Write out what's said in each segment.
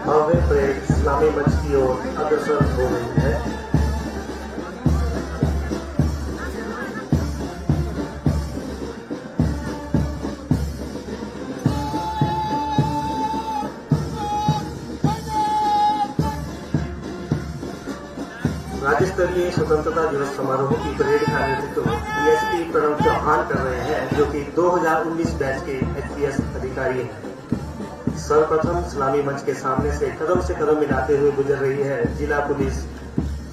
भव्य parade इस्लामी मंच की ओर अग्रसर हो रही है। राज्य स्तरीय स्वतंत्रता दिवस समारोह की परेड का नेतृत्व डीएसपी प्रणव चौहान कर रहे हैं, जो कि 2019 बैच के एचपीएस अधिकारी हैं। सर्वप्रथम इस्लामी मंच के सामने से कदम मिलाते हुए गुजर रही है जिला पुलिस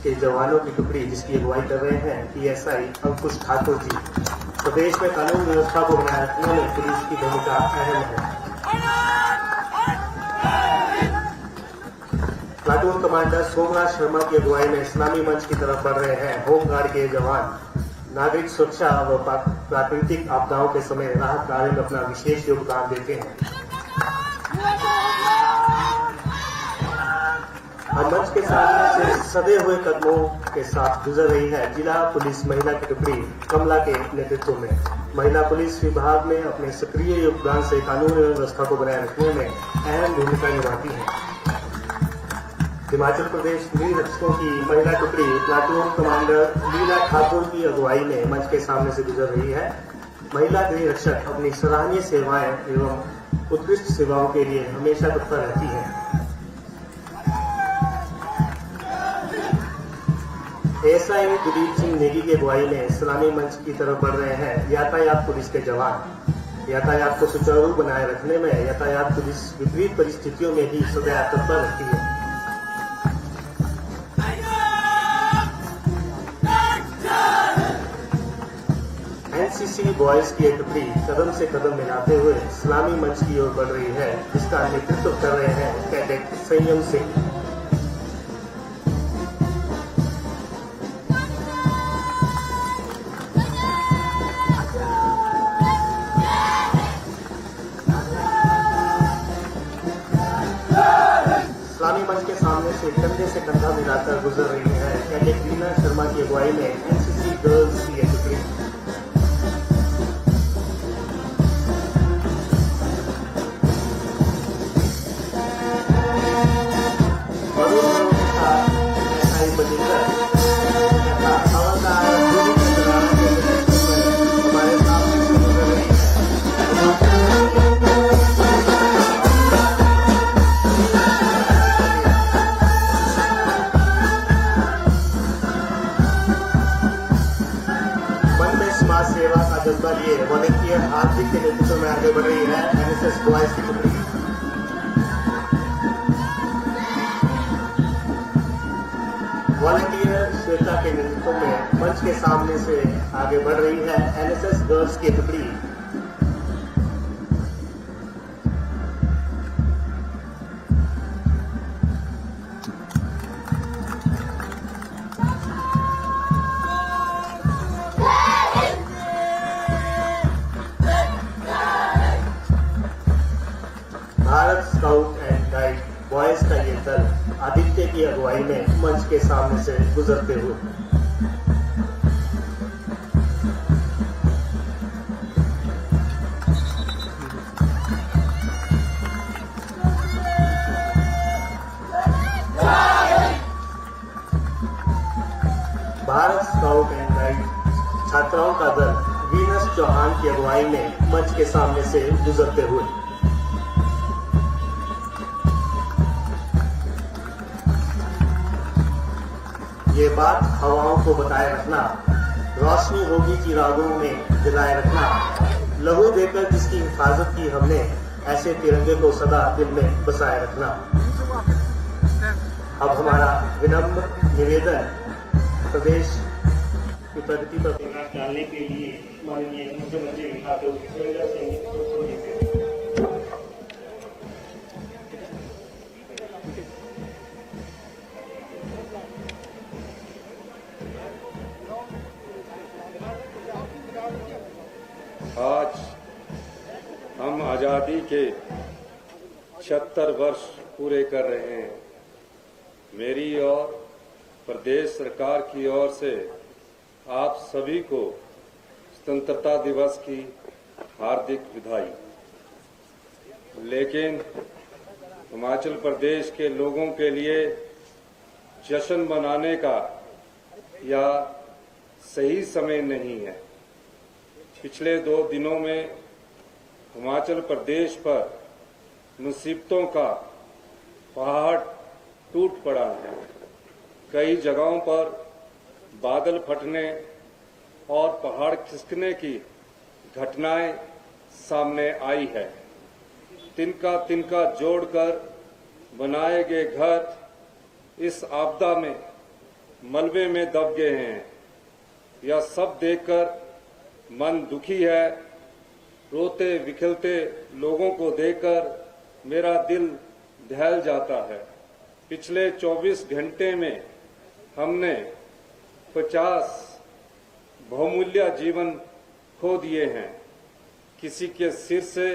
के जवानों की टुकड़ी, जिसकी अगुवाई कर रहे हैं पीएसआई अंकुश ठाकुर जी। प्रदेश में कानून व्यवस्था को बनाए रखने में पुलिस की भूमिका अहम है। प्लाटून कमांडर सोमनाथ शर्मा की अगुवाई में इस्लामी मंच की तरफ बढ़ रहे हैं होमगार्ड के जवान। नागरिक सुरक्षा व प्राकृतिक आपदाओं के समय राहत कार्य में अपना विशेष योगदान देते हैं। अब मंच के सामने से सदे हुए कदमों के साथ गुजर रही है जिला पुलिस महिला की टुकड़ी कमला के नेतृत्व में। महिला पुलिस विभाग में अपने सक्रिय योगदान से कानून एवं व्यवस्था को बनाए रखने में अहम भूमिका निभाती है। हिमाचल प्रदेश गृह रक्षकों की महिला टुकड़ी प्लाटून कमांडर लीला ठाकुर की अगुवाई में मंच के सामने से गुजर रही है। महिला गृह रक्षक अपनी सराहनीय सेवाएं एवं उत्कृष्ट सेवाओं के लिए हमेशा तत्पर रहती है। एएसआई गुरदीप सिंह नेगी की अगुवाई में इस्लामी मंच की तरफ बढ़ रहे हैं यातायात पुलिस के जवान। यातायात को सुचारू बनाए रखने में यातायात पुलिस विपरीत परिस्थितियों में भी सदैव तत्पर रहती है। एनसीसी बॉयज की एक टुकड़ी कदम से कदम मिलाते हुए इस्लामी मंच की ओर बढ़ रही है, जिसका नेतृत्व कर रहे हैं कैडेट संयम सिंह। इस्लामी मंच के सामने से कंधा मिलाकर गुजर रही है कैडेट लीना शर्मा की अगुवाई में एनसीसी गर्ल्स की एक टुकड़ी। समाज सेवा का जज्बा लिए वॉलंटियर आर्थिक के नेतृत्व में आगे बढ़ रही है एनएसएस बॉयज की टुकड़ी। वॉलंटियर श्वेता के नेतृत्व में मंच के सामने से आगे बढ़ रही है एनएसएस गर्ल्स की टुकड़ी। Bharat scout and guide boys का ये दल आदित्य की अगुवाई में मंच के सामने से गुजरते हुए भारत स्काउट एंड गाइड छात्राओं का दल वीनस चौहान की अगुवाई में मंच के सामने से गुजरते हुए। ये बात हवाओं को बताए रखना, रोशनी होगी चिरागों में जलाए रखना, लहू देकर जिसकी हिफाजत की हमने, ऐसे तिरंगे को सदा दिल में बसाए रखना। अब हमारा विनम्र निवेदन प्रदेश की प्रगति पर प्रकाश डालने के लिए माननीय मुख्यमंत्री डॉक्टर सुरेंद्र सिंह को देते हैं। आज हम आज़ादी के 76 वर्ष पूरे कर रहे हैं। मेरी और प्रदेश सरकार की ओर से आप सभी को स्वतंत्रता दिवस की हार्दिक बधाई। लेकिन हिमाचल प्रदेश के लोगों के लिए जश्न मनाने का यह सही समय नहीं है। पिछले 2 दिनों में हिमाचल प्रदेश पर मुसीबतों का पहाड़ टूट पड़ा है। कई जगहों पर बादल फटने और पहाड़ खिसकने की घटनाएं सामने आई है। तिनका तिनका जोड़कर बनाए गए घर इस आपदा में मलबे में दब गए हैं। यह सब देखकर मन दुखी है। रोते विखलते लोगों को देखकर मेरा दिल दहल जाता है। पिछले 24 घंटे में हमने 50 बहुमूल्य जीवन खो दिए हैं। किसी के सिर से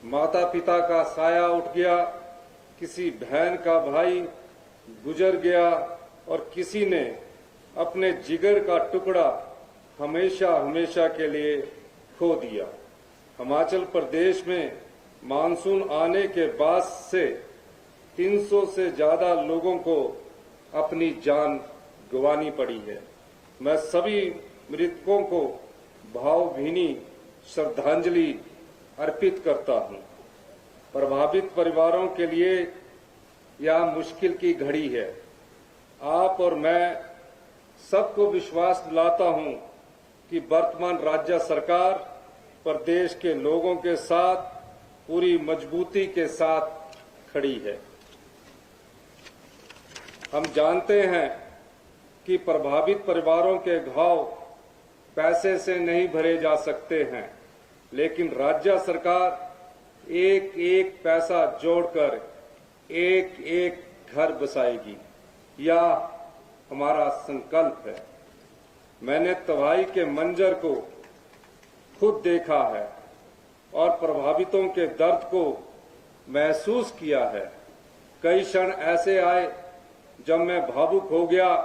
माता पिता का साया उठ गया, किसी बहन का भाई गुजर गया और किसी ने अपने जिगर का टुकड़ा हमेशा हमेशा के लिए खो दिया। हिमाचल प्रदेश में मानसून आने के बाद से 300 से ज्यादा लोगों को अपनी जान गंवानी पड़ी है। मैं सभी मृतकों को भावभीनी श्रद्धांजलि अर्पित करता हूं। प्रभावित परिवारों के लिए यह मुश्किल की घड़ी है। आप और मैं सबको विश्वास दिलाता हूं कि वर्तमान राज्य सरकार प्रदेश के लोगों के साथ पूरी मजबूती के साथ खड़ी है। हम जानते हैं कि प्रभावित परिवारों के घाव पैसे से नहीं भरे जा सकते हैं, लेकिन राज्य सरकार एक एक पैसा जोड़कर एक एक घर बसाएगी। यह हमारा संकल्प है। मैंने तबाही के मंजर को खुद देखा है और प्रभावितों के दर्द को महसूस किया है। कई क्षण ऐसे आए जब मैं भावुक हो गया।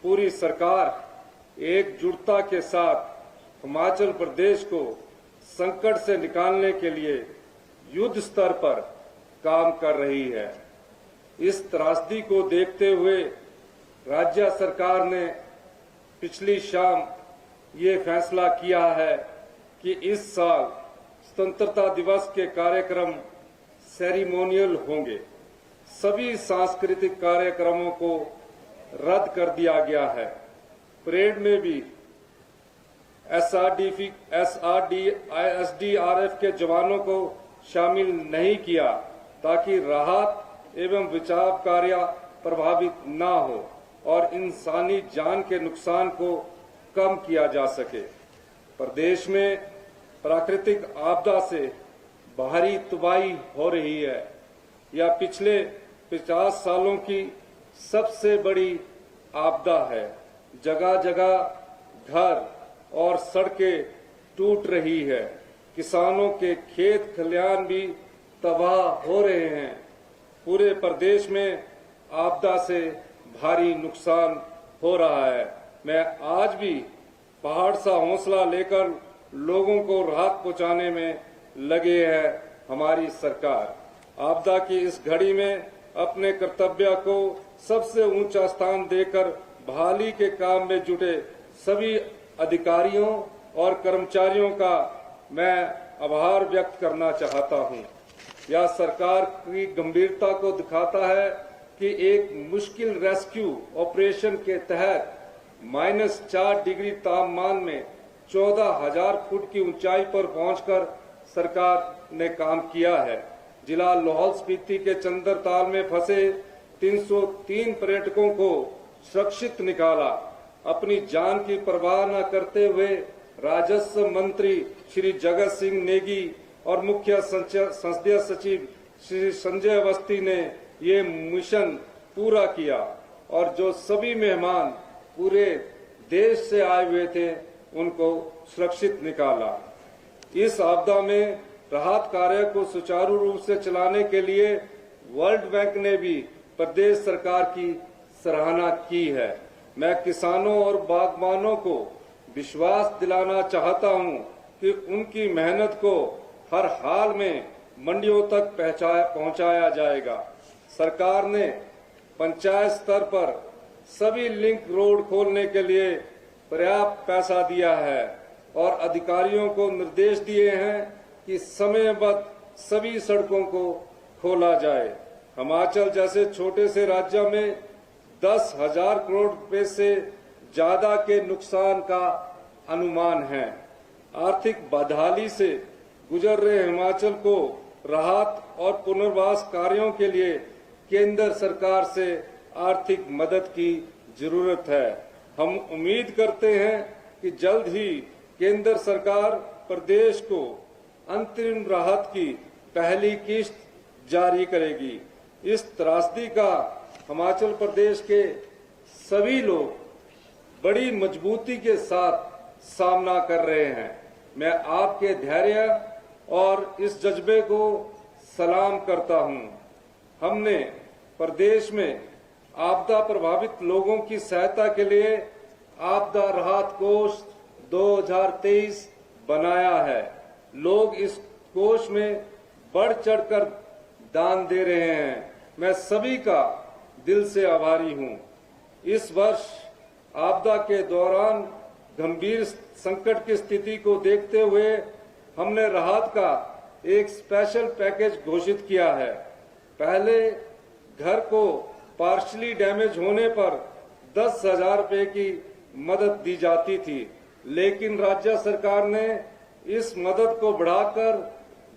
पूरी सरकार एकजुटता के साथ हिमाचल प्रदेश को संकट से निकालने के लिए युद्ध स्तर पर काम कर रही है। इस त्रासदी को देखते हुए राज्य सरकार ने पिछली शाम ये फैसला किया है कि इस साल स्वतंत्रता दिवस के कार्यक्रम सेरेमोनियल होंगे। सभी सांस्कृतिक कार्यक्रमों को रद्द कर दिया गया है। परेड में भी एसडीआरएफ के जवानों को शामिल नहीं किया ताकि राहत एवं बचाव कार्य प्रभावित न हो और इंसानी जान के नुकसान को कम किया जा सके। प्रदेश में प्राकृतिक आपदा से भारी तबाही हो रही है। यह पिछले 50 सालों की सबसे बड़ी आपदा है। जगह जगह घर और सड़कें टूट रही है। किसानों के खेत खलिहान भी तबाह हो रहे हैं। पूरे प्रदेश में आपदा से भारी नुकसान हो रहा है। मैं आज भी पहाड़ सा हौसला लेकर लोगों को राहत पहुंचाने में लगे है हमारी सरकार। आपदा की इस घड़ी में अपने कर्तव्य को सबसे ऊंचा स्थान देकर बहाली के काम में जुटे सभी अधिकारियों और कर्मचारियों का मैं आभार व्यक्त करना चाहता हूं। यह सरकार की गंभीरता को दिखाता है कि एक मुश्किल रेस्क्यू ऑपरेशन के तहत -4 डिग्री तापमान में 14,000 फुट की ऊंचाई पर पहुंचकर सरकार ने काम किया है। जिला लाहौल स्पीति के चंद्रताल में फंसे 303 पर्यटकों को सुरक्षित निकाला। अपनी जान की परवाह न करते हुए राजस्व मंत्री श्री जगत सिंह नेगी और मुख्य संसदीय सचिव श्री संजय अवस्थी ने ये मिशन पूरा किया और जो सभी मेहमान पूरे देश से आए हुए थे उनको सुरक्षित निकाला। इस आपदा में राहत कार्य को सुचारू रूप से चलाने के लिए वर्ल्ड बैंक ने भी प्रदेश सरकार की सराहना की है। मैं किसानों और बागबानों को विश्वास दिलाना चाहता हूं कि उनकी मेहनत को हर हाल में मंडियों तक पहुंचाया जाएगा। सरकार ने पंचायत स्तर पर सभी लिंक रोड खोलने के लिए पर्याप्त पैसा दिया है और अधिकारियों को निर्देश दिए हैं कि समयबद्ध सभी सड़कों को खोला जाए। हिमाचल जैसे छोटे से राज्य में 10,000 करोड़ रुपए से ज्यादा के नुकसान का अनुमान है। आर्थिक बदहाली से गुजर रहे हिमाचल को राहत और पुनर्वास कार्यों के लिए केंद्र सरकार से आर्थिक मदद की जरूरत है। हम उम्मीद करते हैं कि जल्द ही केंद्र सरकार प्रदेश को अंतरिम राहत की पहली किस्त जारी करेगी। इस त्रासदी का हिमाचल प्रदेश के सभी लोग बड़ी मजबूती के साथ सामना कर रहे हैं। मैं आपके धैर्य और इस जज्बे को सलाम करता हूं। हमने प्रदेश में आपदा प्रभावित लोगों की सहायता के लिए आपदा राहत कोष 2023 बनाया है। लोग इस कोष में बढ़ चढ़कर दान दे रहे हैं। मैं सभी का दिल से आभारी हूं। इस वर्ष आपदा के दौरान गंभीर संकट की स्थिति को देखते हुए हमने राहत का एक स्पेशल पैकेज घोषित किया है। पहले घर को पार्शली डैमेज होने पर 10,000 रुपए की मदद दी जाती थी, लेकिन राज्य सरकार ने इस मदद को बढ़ाकर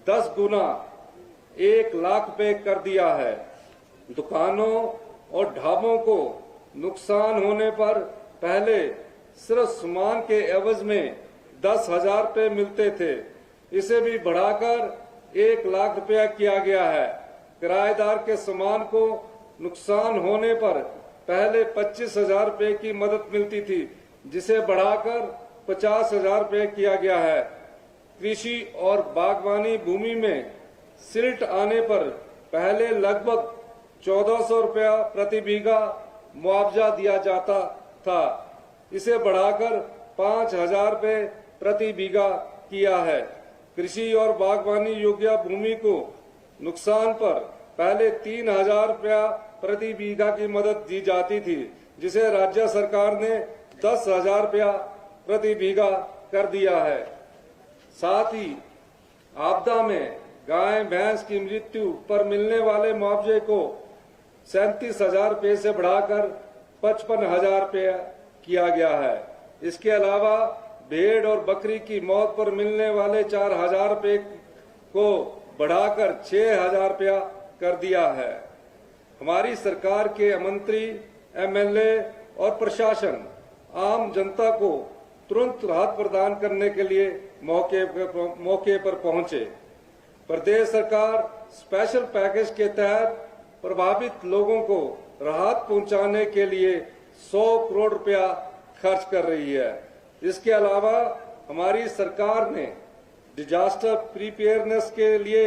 10 गुना 1 लाख रुपए कर दिया है। दुकानों और ढाबों को नुकसान होने पर पहले सिर्फ सामान के एवज में 10,000 रुपए मिलते थे, इसे भी बढ़ाकर 1 लाख रुपया किया गया है। किराएदार के सामान को नुकसान होने पर पहले 25,000 रुपए की मदद मिलती थी, जिसे बढ़ाकर 50,000 रुपए किया गया है। कृषि और बागवानी भूमि में सिल्ट आने पर पहले लगभग 1,400 रुपया प्रति बीघा मुआवजा दिया जाता था, इसे बढ़ाकर 5,000 रुपए प्रति बीघा किया है। कृषि और बागवानी योग्य भूमि को नुकसान पर पहले 3,000 रुपया प्रति बीघा की मदद दी जाती थी, जिसे राज्य सरकार ने 10,000 रुपया प्रति बीघा कर दिया है। साथ ही आपदा में गाय भैंस की मृत्यु पर मिलने वाले मुआवजे को 37,000 रुपये से बढ़ाकर 55,000 रुपये किया गया है। इसके अलावा भेड़ और बकरी की मौत पर मिलने वाले 4,000 रुपये को बढ़ाकर 6,000 रुपया कर दिया है। हमारी सरकार के मंत्री, एमएलए और प्रशासन आम जनता को तुरंत राहत प्रदान करने के लिए मौके पर पहुंचे। प्रदेश सरकार स्पेशल पैकेज के तहत प्रभावित लोगों को राहत पहुंचाने के लिए 100 करोड़ रुपया खर्च कर रही है। इसके अलावा हमारी सरकार ने डिजास्टर प्रिपेयरनेस के लिए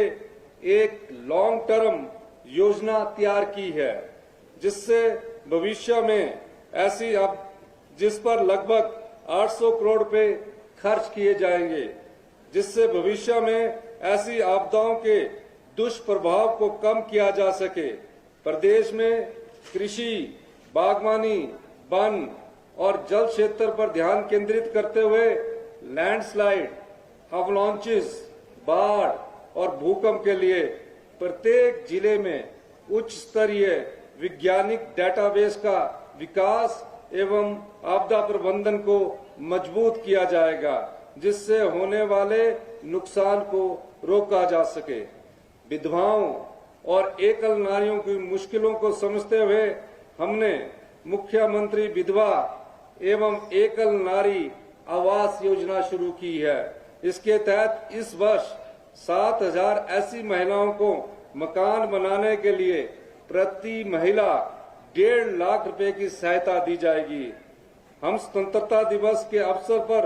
एक लॉन्ग टर्म योजना तैयार की है, जिससे भविष्य में ऐसी जिस पर लगभग 800 करोड़ रुपए खर्च किए जाएंगे, जिससे भविष्य में ऐसी आपदाओं के दुष्प्रभाव को कम किया जा सके। प्रदेश में कृषि, बागवानी, वन और जल क्षेत्र पर ध्यान केंद्रित करते हुए लैंडस्लाइड, अवलॉन्चेस, बाढ़ और भूकंप के लिए प्रत्येक जिले में उच्च स्तरीय वैज्ञानिक डेटाबेस का विकास एवं आपदा प्रबंधन को मजबूत किया जाएगा, जिससे होने वाले नुकसान को रोका जा सके। विधवाओं और एकल नारियों की मुश्किलों को समझते हुए हमने मुख्यमंत्री विधवा एवं एकल नारी आवास योजना शुरू की है। इसके तहत इस वर्ष 7,000 ऐसी महिलाओं को मकान बनाने के लिए प्रति महिला 1.5 लाख रुपए की सहायता दी जाएगी। हम स्वतंत्रता दिवस के अवसर पर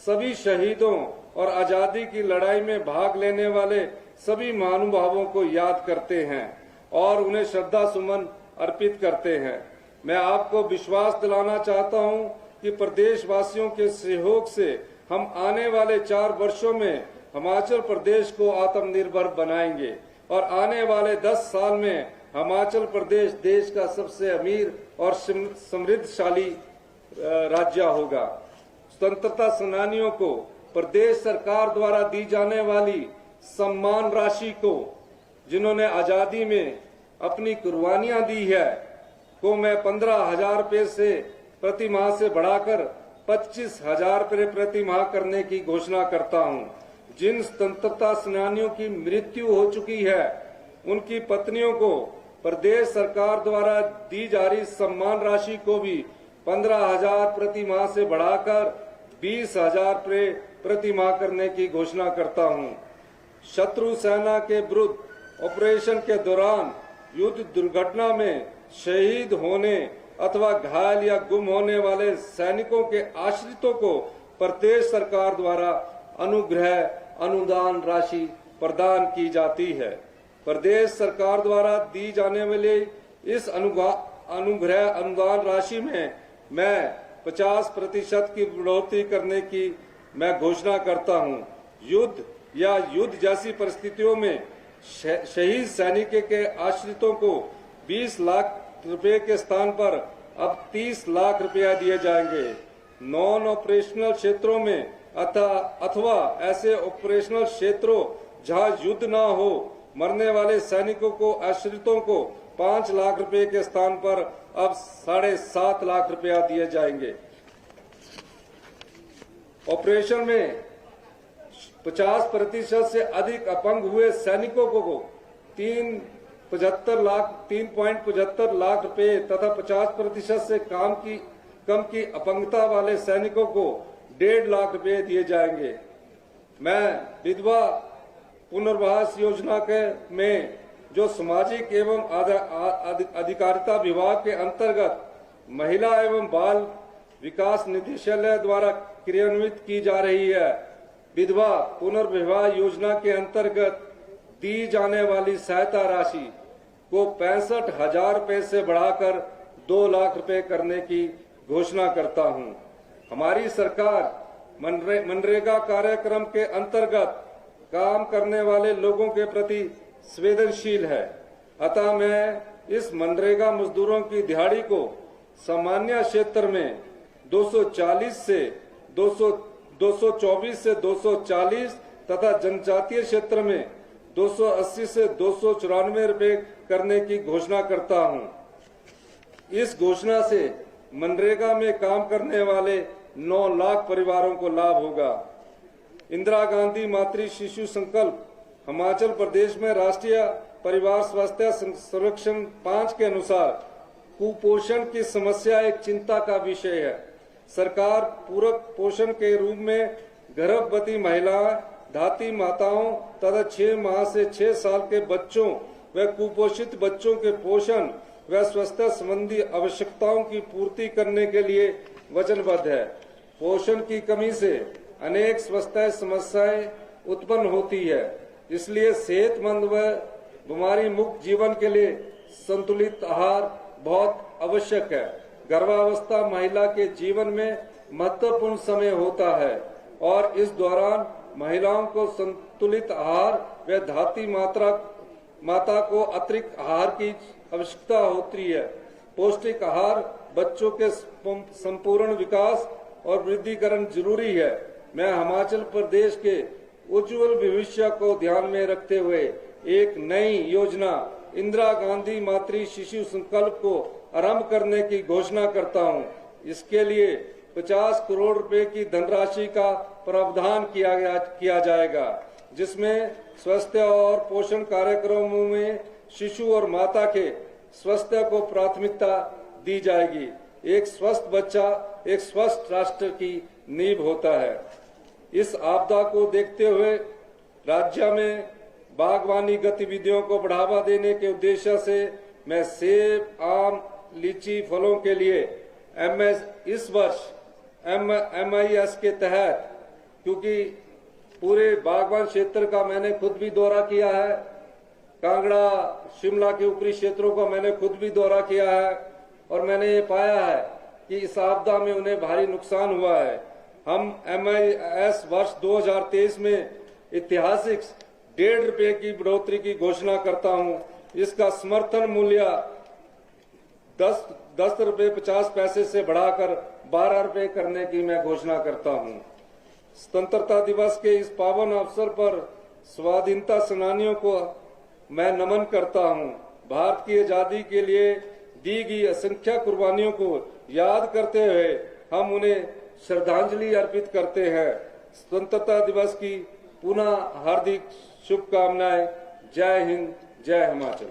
सभी शहीदों और आजादी की लड़ाई में भाग लेने वाले सभी महानुभावों को याद करते हैं और उन्हें श्रद्धा सुमन अर्पित करते हैं। मैं आपको विश्वास दिलाना चाहता हूं कि प्रदेशवासियों के सहयोग से हम आने वाले 4 वर्षों में हिमाचल प्रदेश को आत्मनिर्भर बनाएंगे और आने वाले 10 साल में हिमाचल प्रदेश देश का सबसे अमीर और समृद्धशाली राज्य होगा। स्वतंत्रता सेनानियों को प्रदेश सरकार द्वारा दी जाने वाली सम्मान राशि को, जिन्होंने आजादी में अपनी कुर्बानियां दी है, को मैं 15,000 रुपए से प्रति माह से बढ़ाकर 25,000 रुपए प्रति माह करने की घोषणा करता हूं। जिन स्वतंत्रता सेनानियों की मृत्यु हो चुकी है, उनकी पत्नियों को प्रदेश सरकार द्वारा दी जा रही सम्मान राशि को भी 15,000 प्रति माह से बढ़ाकर 20,000 रुपए प्रति माह करने की घोषणा करता हूं। शत्रु सेना के विरुद्ध ऑपरेशन के दौरान युद्ध दुर्घटना में शहीद होने अथवा घायल या गुम होने वाले सैनिकों के आश्रितों को प्रदेश सरकार द्वारा अनुग्रह अनुदान राशि प्रदान की जाती है। प्रदेश सरकार द्वारा दी जाने वाली इस अनुग्रह अनुदान राशि में मैं 50% की बढ़ोतरी करने की मैं घोषणा करता हूं। युद्ध या युद्ध जैसी परिस्थितियों में शहीद सैनिक के आश्रितों को 20 लाख रुपए के स्थान पर अब 30 लाख रुपया दिए जाएंगे। नॉन ऑपरेशनल क्षेत्रों में अथवा ऐसे ऑपरेशनल क्षेत्रों जहां युद्ध न हो मरने वाले सैनिकों को आश्रितों को 5 लाख रुपए के स्थान पर अब 7.5 लाख रुपया दिए जाएंगे। ऑपरेशन में 50% से अधिक अपंग हुए सैनिकों को 3.75 लाख रुपए तथा 50% से कम की अपंगता वाले सैनिकों को 1.5 लाख रुपए दिए जाएंगे। मैं विधवा पुनर्वास योजना में जो सामाजिक एवं अधिकारिता विभाग के अंतर्गत महिला एवं बाल विकास निदेशालय द्वारा क्रियान्वित की जा रही है, विधवा पुनर्विवाह योजना के अंतर्गत दी जाने वाली सहायता राशि को 65,000 रुपए से बढ़ाकर 2 लाख रुपए करने की घोषणा करता हूं। हमारी सरकार मनरेगा कार्यक्रम के अंतर्गत काम करने वाले लोगों के प्रति संवेदनशील है, अतः मैं इस मनरेगा मजदूरों की दिहाड़ी को सामान्य क्षेत्र में 224 से 240 तथा जनजातीय क्षेत्र में 280 से 294 रुपए करने की घोषणा करता हूं। इस घोषणा से मनरेगा में काम करने वाले 9 लाख परिवारों को लाभ होगा। इंदिरा गांधी मातृ शिशु संकल्प हिमाचल प्रदेश में राष्ट्रीय परिवार स्वास्थ्य सर्वेक्षण 5 के अनुसार कुपोषण की समस्या एक चिंता का विषय है। सरकार पूरक पोषण के रूप में गर्भवती महिलाएं, धात्री माताओं तथा 6 माह से 6 साल के बच्चों व कुपोषित बच्चों के पोषण व स्वास्थ्य संबंधी आवश्यकताओं की पूर्ति करने के लिए वचनबद्ध है। पोषण की कमी से अनेक स्वास्थ्य समस्याएं उत्पन्न होती है, इसलिए सेहतमंद व बीमारी मुक्त जीवन के लिए संतुलित आहार बहुत आवश्यक है। गर्भावस्था महिला के जीवन में महत्वपूर्ण समय होता है और इस दौरान महिलाओं को संतुलित आहार व धात्री माता को अतिरिक्त आहार की आवश्यकता होती है। पौष्टिक आहार बच्चों के संपूर्ण विकास और वृद्धिकरण जरूरी है। मैं हिमाचल प्रदेश के उज्जवल भविष्य को ध्यान में रखते हुए एक नई योजना इंदिरा गांधी मातृ शिशु संकल्प को आरंभ करने की घोषणा करता हूं। इसके लिए 50 करोड़ रुपए की धनराशि का प्रावधान किया जाएगा, जिसमें स्वास्थ्य और पोषण कार्यक्रमों में शिशु और माता के स्वास्थ्य को प्राथमिकता दी जाएगी। एक स्वस्थ बच्चा एक स्वस्थ राष्ट्र की नींव होता है। इस आपदा को देखते हुए राज्य में बागवानी गतिविधियों को बढ़ावा देने के उद्देश्य से मैं सेब, आम, लीची फलों के लिए इस वर्ष MIS के तहत, क्योंकि पूरे बागवान क्षेत्र का मैंने खुद भी दौरा किया है, कांगड़ा शिमला के ऊपरी क्षेत्रों का मैंने खुद भी दौरा किया है और मैंने ये पाया है कि इस आपदा में उन्हें भारी नुकसान हुआ है। हम MIS वर्ष 2023 में ऐतिहासिक 1.5 रुपए की बढ़ोतरी की घोषणा करता हूं। इसका समर्थन मूल्य 10 रुपए 50 पैसे से बढ़ाकर 12 रुपए करने की मैं घोषणा करता हूं। स्वतंत्रता दिवस के इस पावन अवसर पर स्वाधीनता सेनानियों को मैं नमन करता हूं। भारत की आजादी के लिए दी गई असंख्य कुर्बानियों को याद करते हुए हम उन्हें श्रद्धांजलि अर्पित करते हैं। स्वतंत्रता दिवस की पुनः हार्दिक शुभकामनाएं। जय हिंद, जय हिमाचल।